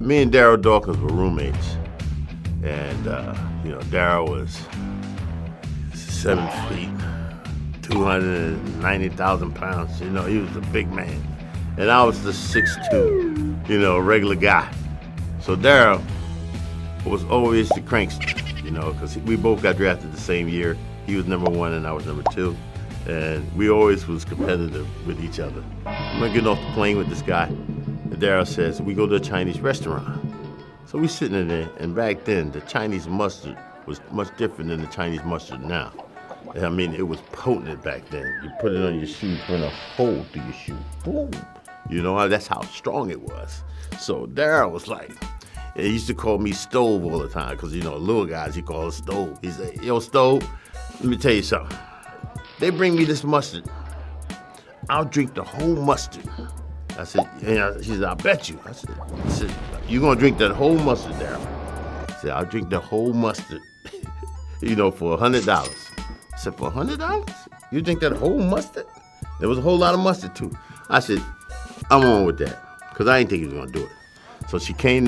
Me and Daryl Dawkins were roommates, and Daryl was 7 feet, 290,000 pounds. He was a big man, and I was the 6'2", regular guy. So Daryl was always the crankster, because we both got drafted the same year. He was number 1 and I was number 2, and we always was competitive with each other. I'm getting off the plane with this guy, and Daryl says, we go to a Chinese restaurant. So we sitting in there, and back then, the Chinese mustard was much different than the Chinese mustard now. I mean, it was potent back then. You put it on your shoe, burn a hole through your shoe. Boom. That's how strong it was. So Daryl was like, he used to call me Stove all the time, because, little guys, he call us Stove. He said, yo, Stove, let me tell you something. They bring me this mustard. I'll drink the whole mustard. I said, she said, I bet you. I said, you gonna drink that whole mustard, Daryl? I said, I'll drink the whole mustard, for $100. I said, for $100? You drink that whole mustard? There was a whole lot of mustard, too. I said, I'm on with that, because I didn't think he was gonna do it. So she came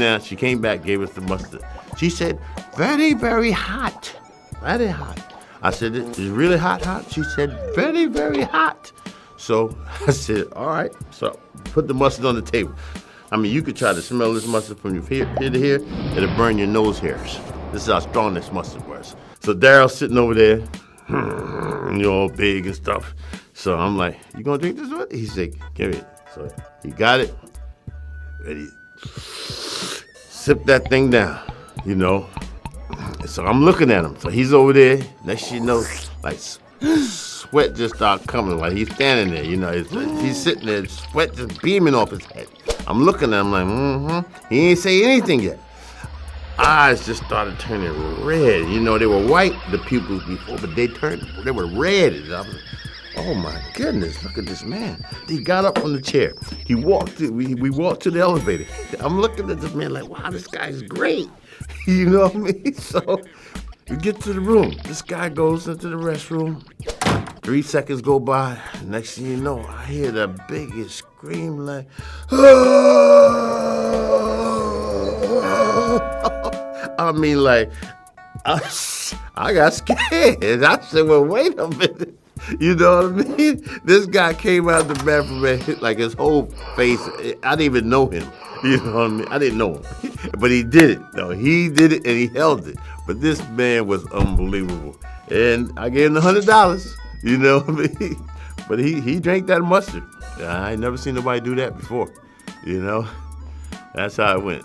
back, gave us the mustard. She said, very, very hot, very hot. I said, it's really hot? She said, very, very hot. So I said, all right. So put the mustard on the table. I mean, you could try to smell this mustard from your here to here. It'll burn your nose hairs. This is how strong this mustard was. So Daryl's sitting over there, all big and stuff. So I'm like, you gonna drink this one? He said, give it. So he got it, and he sipped that thing down, And so I'm looking at him. So he's over there. Next thing you know, like sweat just started coming while he's standing there. He's sitting there, sweat just beaming off his head. I'm looking at him like, He ain't say anything yet. Eyes just started turning red. They were white, the pupils before, but they were red. And I was like, oh my goodness, look at this man. He got up from the chair. We walked to the elevator. I'm looking at this man like, wow, this guy's great. You know what I mean? So we get to the room. This guy goes into the restroom. 3 seconds go by. Next thing you know, I hear the biggest scream like, I mean, like, I got scared. I said, well, wait a minute. You know what I mean? This guy came out of the bathroom and hit like his whole face. I didn't even know him. You know what I mean? I didn't know him. But he did it. No, he did it and he held it. But this man was unbelievable. And I gave him the $100. You know what I mean? But he drank that mustard. I ain't never seen nobody do that before. That's how it went.